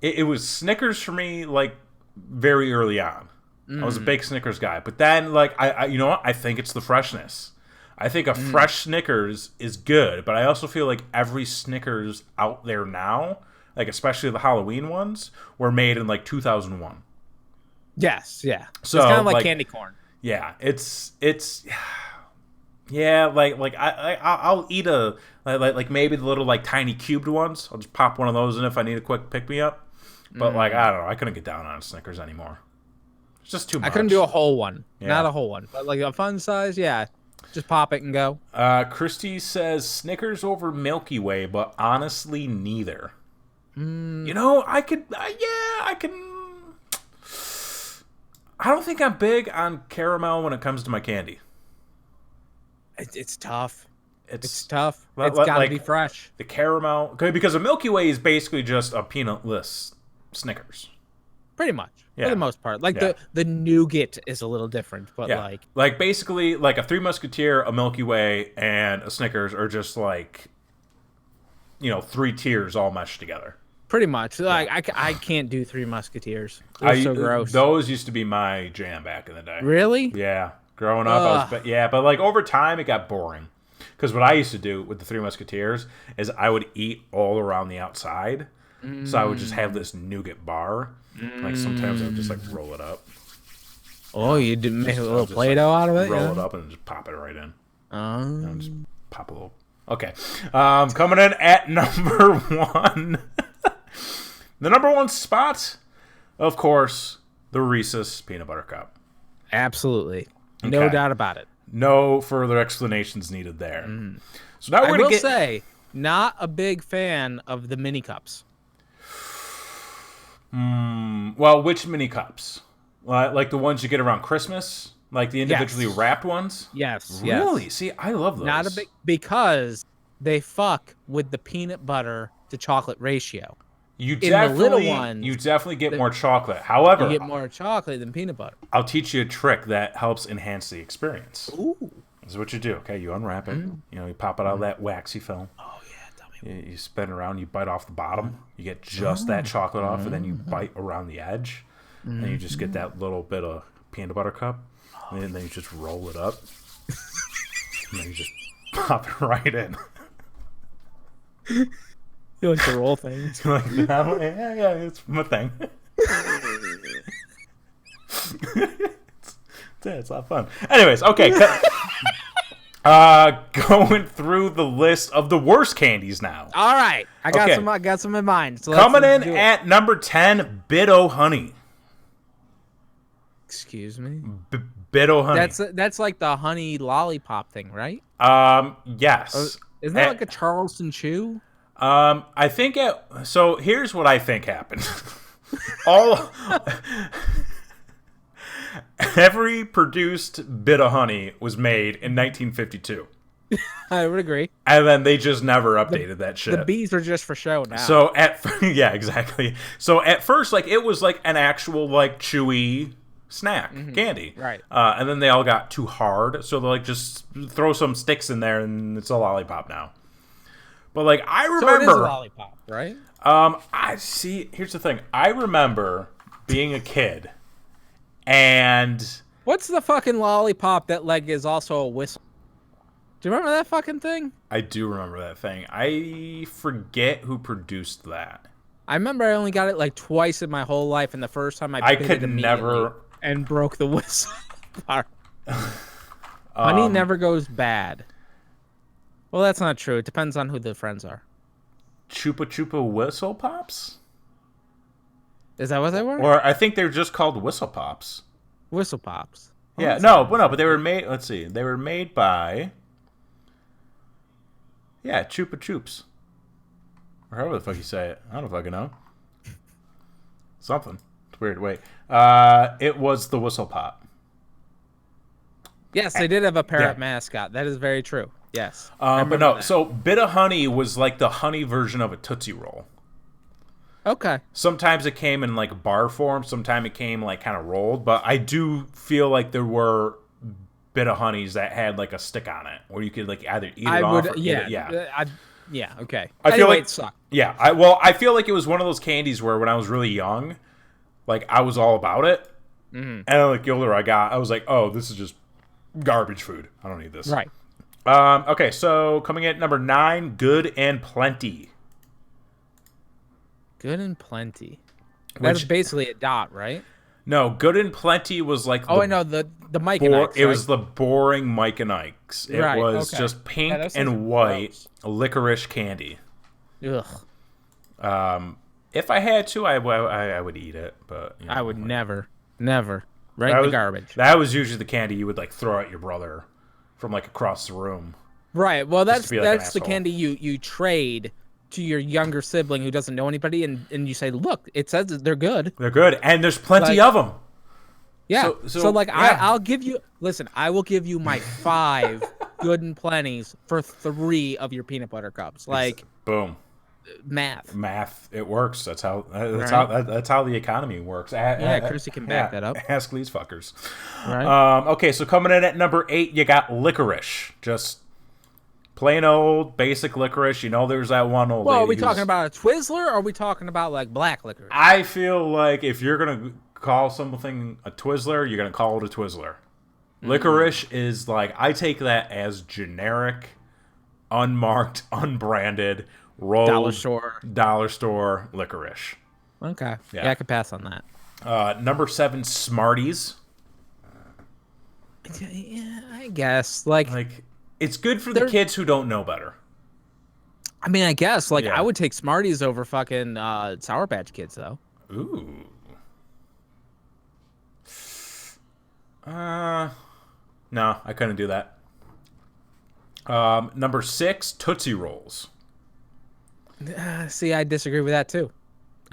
it was Snickers for me, like, very early on. I was a big Snickers guy. But then, like, I you know what? I think it's the freshness. I think a fresh Snickers is good, but I also feel like every Snickers out there now, like especially the Halloween ones, were made in like 2001. Yes, yeah. So it's kind of like candy corn. Yeah, it's yeah, like I'll eat like maybe the little like tiny cubed ones. I'll just pop one of those in if I need a quick pick me up. But like I don't know, I couldn't get down on Snickers anymore. It's just too much. I couldn't do a whole one, not a whole one, but like a fun size, yeah. Just pop it and go. Christy says Snickers over Milky Way, but honestly, neither. You know, I can. I don't think I'm big on caramel when it comes to my candy. It's tough. It's tough. It's got to be fresh. The caramel, because a Milky Way is basically just a peanutless Snickers. Pretty much. For the most part. Like the nougat is a little different, but like basically like a Three Musketeer, a Milky Way, and a Snickers are just like, 3 tiers all meshed together. Pretty much. Like I can't do Three Musketeers. They're so gross. Those used to be my jam back in the day. Really? Yeah. Growing up, but like over time it got boring. Because what I used to do with the Three Musketeers is I would eat all around the outside. So I would just have this nougat bar. Like sometimes I would just like roll it up. Oh, you did make a little Play-Doh out of it? Roll it up and just pop it right in. And just pop a little. Okay. Coming in at number 1. The number 1 spot, of course, the Reese's Peanut Butter Cup. Absolutely. Okay. No doubt about it. No further explanations needed there. So now I will say, not a big fan of the mini cups. Well, which mini cups? Like the ones you get around Christmas? Like the individually wrapped ones? Yes. Really? Yes. See, I love those. Not a big, because they fuck with the peanut butter to chocolate ratio. You definitely get more chocolate. However, you get more chocolate than peanut butter. I'll teach you a trick that helps enhance the experience. Ooh. This is what you do, okay? You unwrap it. You pop it out of that waxy film. Oh, yeah. Tell me. You spin it around. You bite off the bottom. You get just that chocolate off, and then you bite around the edge. And you just get that little bit of peanut butter cup. And then you just roll it up. And then you just pop it right in. You like to roll things. Like, yeah, it's my thing. It's a lot of fun. Anyways, okay. Going through the list of the worst candies now. All right, I got some in mind. So coming in at number 10, Bit-O-Honey. Excuse me. Bit-O-Honey. That's like the honey lollipop thing, right? Yes. Isn't that like a Charleston Chew? I think so. Here's what I think happened. Every produced Bit-O-Honey was made in 1952. I would agree. And then they just never updated that shit. The bees are just for show now. So yeah, exactly. So at first, like, it was like an actual like chewy snack candy, right? And then they all got too hard, so they're like, just throw some sticks in there and it's a lollipop now. But like, I remember, so it is a lollipop, right? I see. Here's the thing. I remember being a kid, and what's the fucking lollipop that like is also a whistle? Do you remember that fucking thing? I do remember that thing. I forget who produced that. I remember I only got it like twice in my whole life, and the first time I could never and broke the whistle part. Honey never goes bad. Well, that's not true. It depends on who the friends are. Chupa Chupa Whistle Pops? Is that what they were? Or I think they're just called Whistle Pops. Whistle Pops. Yeah, but they were made. Let's see. They were made by. Yeah, Chupa Chups. Or however the fuck you say it. I don't fucking know. Something. It's weird. Wait. It was the Whistle Pop. Yes, they did have a parrot mascot. That is very true. Yes. But no, that. So Bit-O-Honey was like the honey version of a Tootsie Roll. Okay. Sometimes it came in like bar form. Sometimes it came like kind of rolled. But I do feel like there were Bit-O-Honeys that had like a stick on it, where you could like either eat it off or eat it. Yeah. Okay. I feel like it sucked. Yeah. I feel like it was one of those candies where when I was really young, like I was all about it, and then like the older I got, I was like, oh, this is just garbage food. I don't need this. Right. Okay, so coming in at number 9, Good and Plenty. Good and Plenty. That's basically a dot, right? No, Good and Plenty was like I know the Mike and Ike's. It was the boring Mike and Ike's. It was just pink and white licorice candy. Ugh. If I had to, I would eat it, but I would never. Right in the garbage. That was usually the candy you would like throw at your brother from like across the room. Right. Well, that's the candy you trade to your younger sibling who doesn't know anybody, and you say, look, it says they're good. They're good, and there's plenty of them. Yeah. So I'll give you. Listen, I will give you my 5 Good and Plenties for 3 of your peanut butter cups. Like, boom. Math. It works. That's how the economy works. Chrissy can back that up. Ask these fuckers. Right. Okay, so coming in at number 8, you got licorice. Just plain old basic licorice. You know, there's that one old. Well, are we talking about a Twizzler, or are we talking about like black licorice? I feel like if you're gonna call something a Twizzler, you're gonna call it a Twizzler. Licorice is like, I take that as generic, unmarked, unbranded. Rolled dollar store licorice. Okay. Yeah, I could pass on that. Number 7, Smarties. Yeah, I guess. Like it's good for the kids who don't know better. I mean, I guess. I would take Smarties over fucking Sour Patch Kids, though. Ooh. No, I couldn't do that. Number 6, Tootsie Rolls. See, I disagree with that too.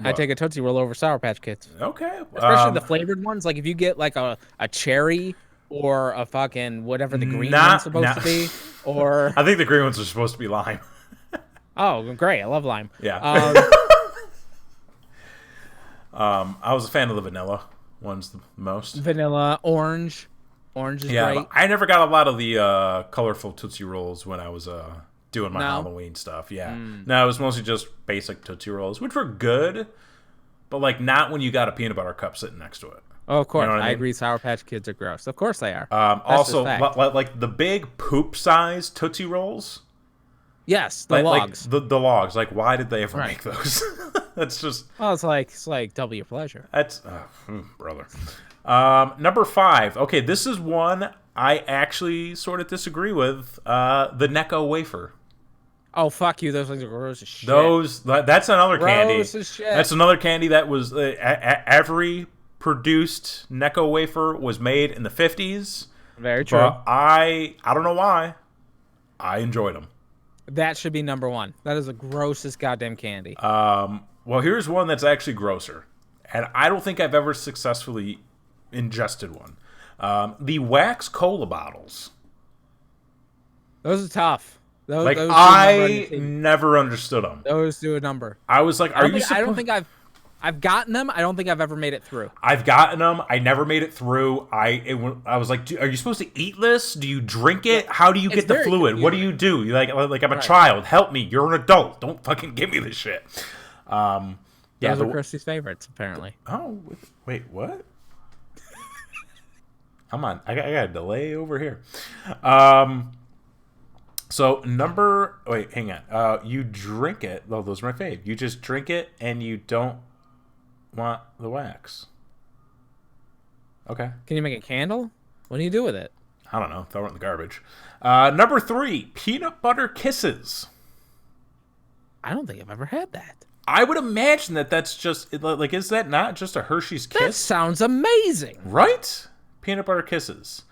I take a Tootsie Roll over Sour Patch Kids. Okay. Especially the flavored ones. Like if you get like a cherry or a fucking whatever the green one's supposed to be, or I think the green ones are supposed to be lime. Oh, great! I love lime. Yeah. I was a fan of the vanilla ones the most. Vanilla, orange is great. I never got a lot of the colorful Tootsie Rolls when I was doing my Halloween stuff. Yeah. No, it was mostly just basic Tootsie Rolls, which were good, but like not when you got a peanut butter cup sitting next to it. Oh, of course. You know I agree. Sour Patch Kids are gross. Of course they are. Also, like the big poop size Tootsie Rolls. Yes, the logs. Like the logs. Like, why did they ever make those? That's just. Well, it's like double your pleasure. That's brother. Number 5. Okay, this is one I actually sort of disagree with the Necco wafer. Oh, fuck you. Those things are gross as shit. That's another candy. Gross as shit. That's another candy that was every produced Necco wafer was made in the 50s. Very true. But I don't know why. I enjoyed them. That should be number one. That is the grossest goddamn candy. Well, here's one that's actually grosser. And I don't think I've ever successfully ingested one. The wax cola bottles. Those are tough. Those I never understood them. Those do a number. I was like, I don't think I've gotten them. I don't think I've ever made it through. I've gotten them. I never made it through. I was like, are you supposed to eat this? Do you drink it? How do you get the fluid? Confusing. What do you do? You're like I'm a child. Help me. You're an adult. Don't fucking give me this shit. Those are Christy's favorites, apparently. Oh, wait, what? Come on. I got a delay over here. So wait, hang on. You drink it. Oh, those are my fave. You just drink it and you don't want the wax. Okay. Can you make a candle? What do you do with it? I don't know. Throw it in the garbage. Number 3, peanut butter kisses. I don't think I've ever had that. I would imagine that's just like, is that not just a Hershey's Kiss? That sounds amazing. Right? Peanut butter kisses.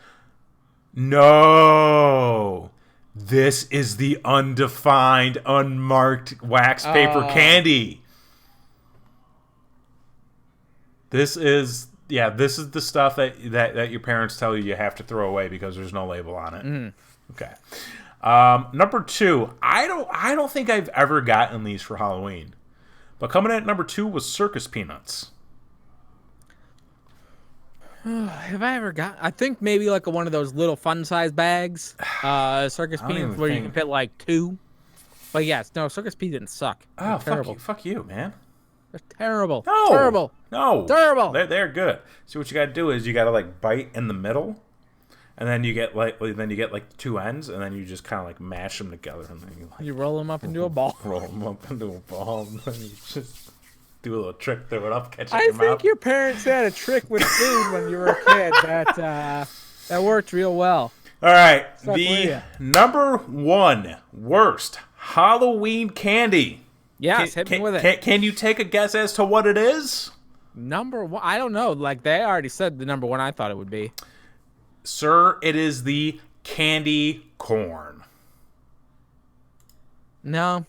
No. This is the undefined, unmarked wax paper candy. This is the stuff that your parents tell you have to throw away because there's no label on it. Okay. Number 2, I don't think I've ever gotten these for Halloween. But coming in at number 2 was circus peanuts. Have I ever got? I think maybe like one of those little fun-size bags, circus peanuts, where you can fit like 2. But yes, no, circus peanuts suck. Oh, fuck you, man. They're terrible. No, terrible. No, terrible. They're good. See, what you gotta do is you gotta like bite in the middle, and then you get like 2 ends, and then you just kind of like mash them together, and then you roll them up into a ball. Roll them up into a ball, and then you just do a little trick, throw it up, catch it in your mouth. I think your parents had a trick with food when you were a kid that worked real well. All right, the number 1 worst Halloween candy. Yes, hit me with it. Can you take a guess as to what it is? Number 1, I don't know. Like they already said the number 1 I thought it would be. Sir, it is the candy corn. No,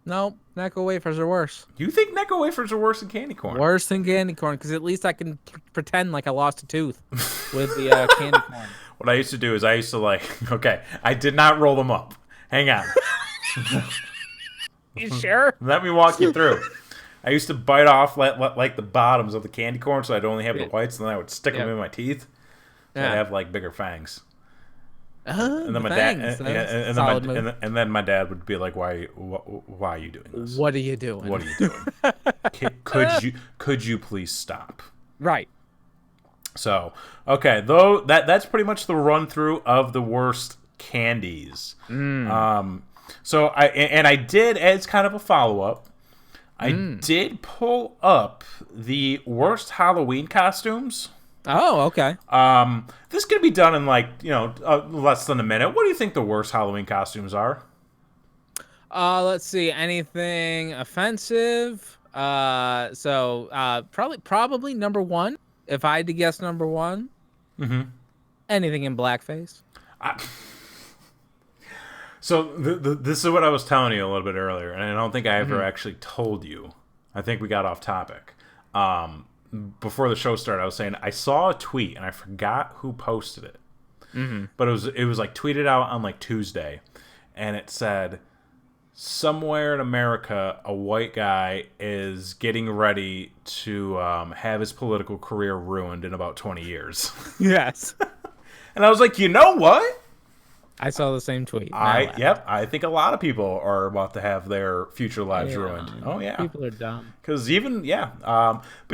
Necco wafers are worse. You think Necco wafers are worse than candy corn? Worse than candy corn, because at least I can pretend like I lost a tooth with the candy corn. What I used to do is okay, I did not roll them up. Hang on. You sure? Let me walk you through. I used to bite off like the bottoms of the candy corn, so I'd only have the whites, and then I would stick them in my teeth. I'd have like bigger fangs. And then my dad, then my dad would be like, "Why are you doing this? What are you doing? What are you doing? Could you please stop?" Right. So okay, though that's pretty much the run through of the worst candies. So I did, as kind of a follow up, I did pull up the worst Halloween costumes. Oh, okay. This could be done in less than a minute. What do you think the worst Halloween costumes are? Let's see. Anything offensive? Probably number 1. If I had to guess number 1. Anything in blackface. So this is what I was telling you a little bit earlier, and I don't think I ever actually told you. I think we got off topic. Before the show started, I was saying I saw a tweet, and I forgot who posted it. But it was like tweeted out on like Tuesday, and it said, somewhere in America, a white guy is getting ready to have his political career ruined in about 20 years. Yes. And I was like, you know what? I saw the same tweet. I think a lot of people are about to have their future lives ruined. Oh yeah, people are dumb. Because but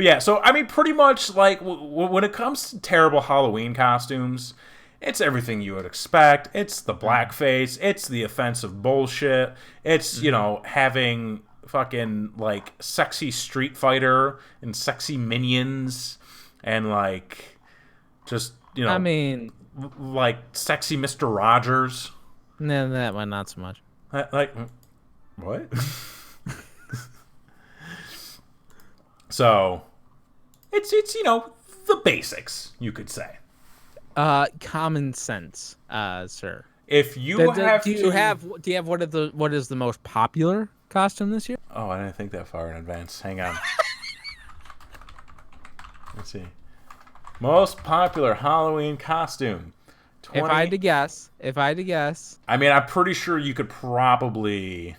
yeah. So I mean, pretty much like when it comes to terrible Halloween costumes, it's everything you would expect. It's the blackface. It's the offensive bullshit. It's having fucking like sexy Street Fighter and sexy minions and like just I mean, like sexy Mr. Rogers. No, that one not so much. Like what? So it's the basics, you could say. Common sense, sir. If you do you have what is the most popular costume this year? Oh, I didn't think that far in advance. Hang on. Let's see. Most popular Halloween costume. If I had to guess. I mean, I'm pretty sure you could probably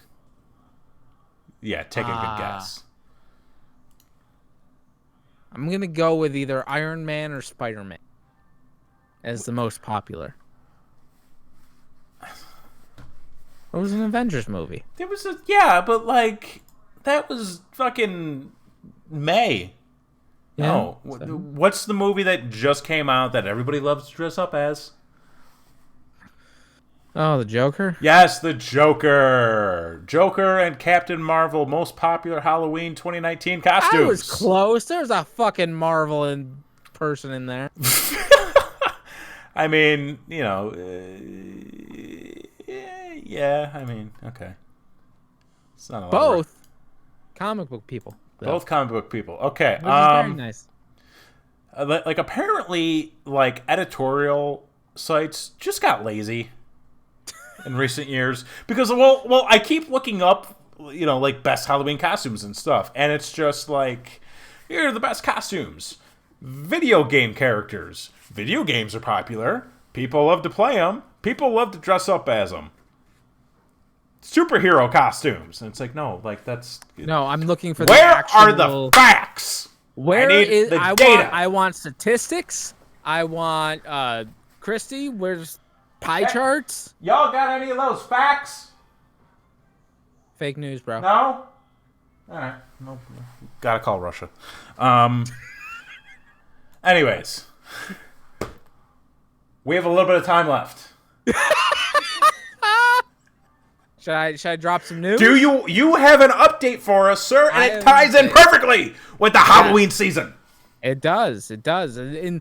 take a good guess. I'm going to go with either Iron Man or Spider-Man as the most popular. It was an Avengers movie. There was but like that was fucking May. Yeah, no, what's the movie that just came out that everybody loves to dress up as? Oh, the Joker? Yes, the Joker. Joker and Captain Marvel, most popular Halloween 2019 costumes. I was close. There's a fucking Marvel person in there. I mean, I mean, okay. It's not a lot. Both comic book people. Though. Both comic book people. Okay. Which is very nice. Like apparently, like editorial sites just got lazy in recent years because I keep looking up, like best Halloween costumes and stuff, and it's just like, here are the best costumes. Video game characters. Video games are popular. People love to play them. People love to dress up as them. Superhero costumes. And it's like, no, like that's... No, I'm looking for Where are the facts? Where is... I want statistics. I want... Christy, where's pie charts? Y'all got any of those facts? Fake news, bro. No? All right. No, gotta call Russia. Anyways. We have a little bit of time left. Should I drop some news? Do you have an update for us, sir? And it ties in perfectly with the Halloween season. It does. And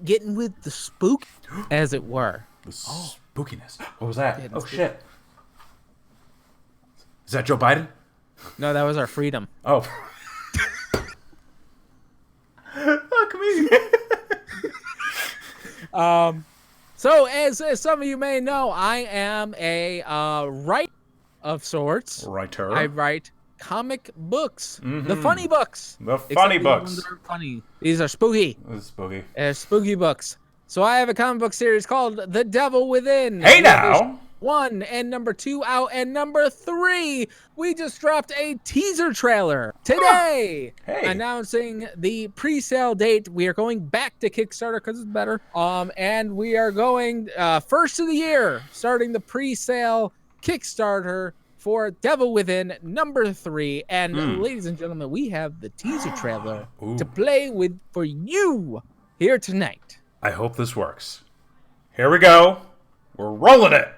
getting with the spook, as it were. The spookiness. What was that? Oh, shit. Is that Joe Biden? No, that was our freedom. Oh. Fuck me. So as some of you may know, I am a writer of sorts. Writer. I write comic books, the funny books. The funny books. These are funny. These are spooky. This is spooky. Spooky books. So I have a comic book series called The Devil Within. Hey now. 1 and number 2 out, and number 3, we just dropped a teaser trailer today announcing the pre-sale date. We are going back to Kickstarter because it's better. And we are going first of the year, starting the pre-sale Kickstarter for Devil Within number 3. And ladies and gentlemen, we have the teaser trailer to play with for you here tonight. I hope this works. Here we go. We're rolling it.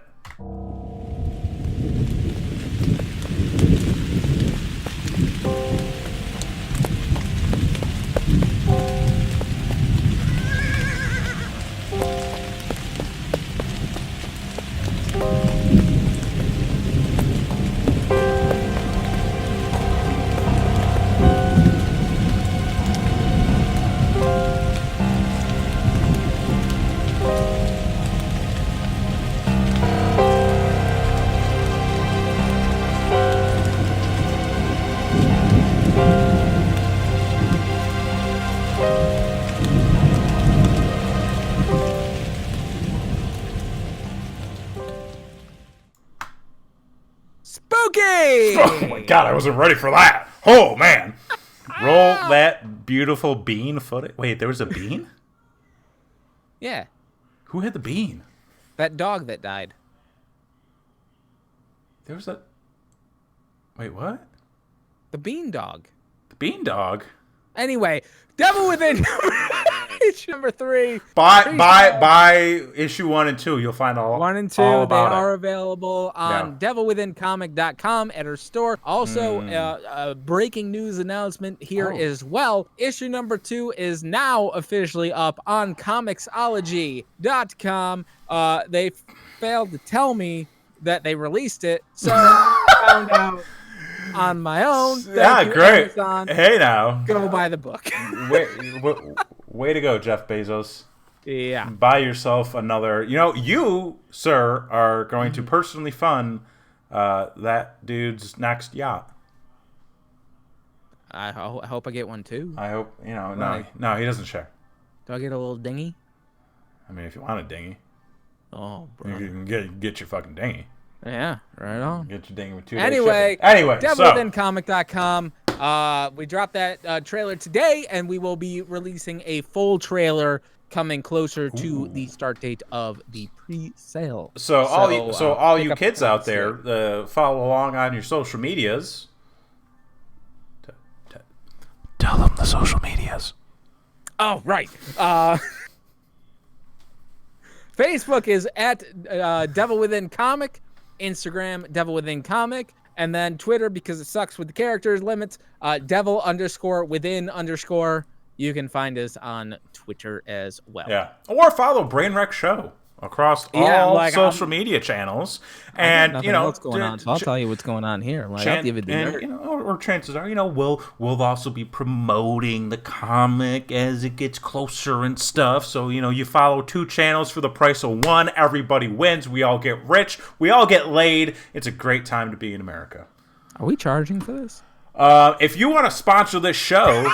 Oh my god, I wasn't ready for that. Oh man. Roll that beautiful bean footage. Wait, there was a bean? Yeah. Who had the bean? That dog that died. There was a... Wait, what? The bean dog. The bean dog? Anyway, Devil Within issue number 3. Buy issue 1 and 2. You'll find all 1 and 2. All about they are available on devilwithincomic.com at our store. Also, a breaking news announcement here as well. Issue number 2 is now officially up on Comixology.com. They failed to tell me that they released it, so I found out on my own. Thank great. Amazon. Hey, now. Go buy the book. Way to go, Jeff Bezos. Yeah. Buy yourself another. You, sir, are going to personally fund that dude's next yacht. I hope I get one, too. I hope, no, he doesn't share. Do I get a little dinghy? I mean, if you want a dinghy. Oh, bro. You can get your fucking dinghy. Yeah, right on. Get your dinghy with 2 Anyway, days shipping. DevilWithinComic.com. We dropped that trailer today, and we will be releasing a full trailer coming closer to the start date of the pre-sale. So all you kids out there, follow along on your social medias. Tell them the social medias. Oh, right. Facebook is at Devil Within Comic, Instagram Devil Within Comic, and then Twitter, because it sucks with the characters limits, Devil_Within_. You can find us on Twitter as well. Yeah, or follow Brain Wreck Show across all social media channels, and what's going on. So I'll tell you what's going on here. I'll give it the nerd. Or chances are, we'll also be promoting the comic as it gets closer and stuff. So you follow 2 channels for the price of 1. Everybody wins. We all get rich. We all get laid. It's a great time to be in America. Are we charging for this? If you want to sponsor this show.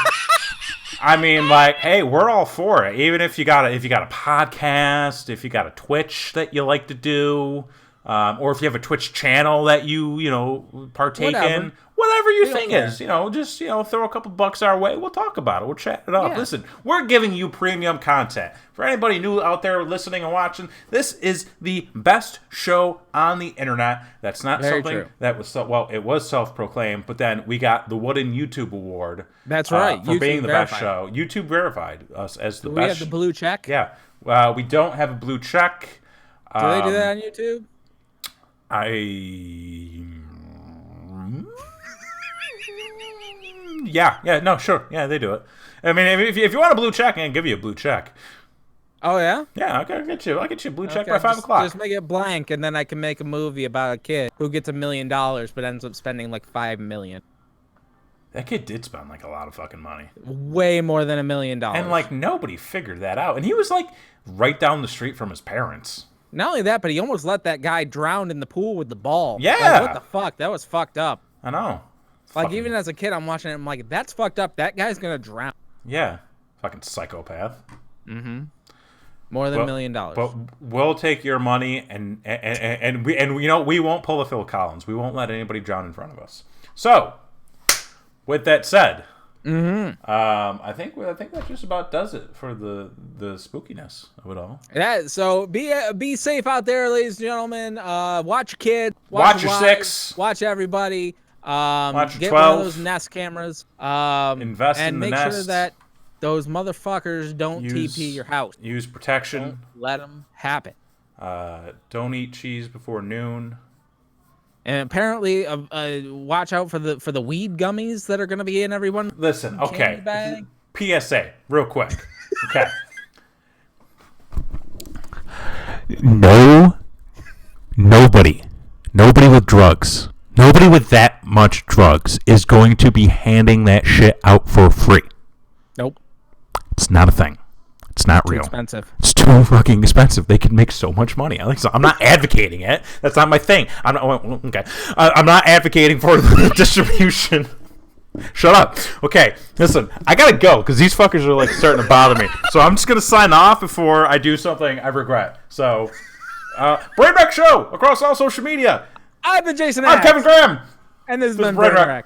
I mean, hey, we're all for it. Even if you got a podcast, if you got a Twitch that you like to do, or if you have a Twitch channel that you partake in, whatever your thing is, just throw a couple bucks our way. We'll talk about it. We'll chat it up. Yeah. Listen, we're giving you premium content. For anybody new out there listening and watching, this is the best show on the internet. That's not something that was it was self-proclaimed, but then we got the Wooden YouTube Award. That's right, for being the best show. YouTube verified us as the best. We have the blue check. Yeah, we don't have a blue check. Do they do that on YouTube? Yeah, no, sure. Yeah, they do it. I mean, if you want a blue check, I can give you a blue check. Oh, yeah? Yeah, okay, I'll get you a blue check by 5 o'clock. Just make it blank, and then I can make a movie about a kid who gets $1 million but ends up spending like $5 million. That kid did spend like a lot of fucking money. Way more than $1 million. And nobody figured that out. And he was right down the street from his parents. Not only that, but he almost let that guy drown in the pool with the ball. Yeah. What the fuck? That was fucked up. I know. Even as a kid, I'm watching it, I'm like, that's fucked up. That guy's gonna drown. Yeah. Fucking psychopath. Mm-hmm. More than $1 million. But we'll take your money and we won't pull a Phil Collins. We won't let anybody drown in front of us. So, with that said, I think that just about does it for the spookiness of it all. Yeah. So be safe out there, ladies and gentlemen. Watch your kids. Watch your 6. Watch everybody. Watch your get 12. one of those Nest cameras. Invest in the Nest. And make sure that those motherfuckers don't TP your house. Use protection. Don't let them happen. Don't eat cheese before noon. And apparently, watch out for the weed gummies that are going to be in everyone. Listen, okay. PSA, real quick. Okay. Nobody with drugs, nobody with that much drugs is going to be handing that shit out for free. Nope. It's not a thing. It's not real. Expensive. It's too fucking expensive. They can make so much money. I'm not advocating it. That's not my thing. I'm not advocating for the distribution. Shut up. Okay, listen. I gotta go because these fuckers are starting to bother me. So I'm just gonna sign off before I do something I regret. So, Brain Wreck Show across all social media. I've been Jason. I'm Kevin Graham. And this has been Brain Wreck.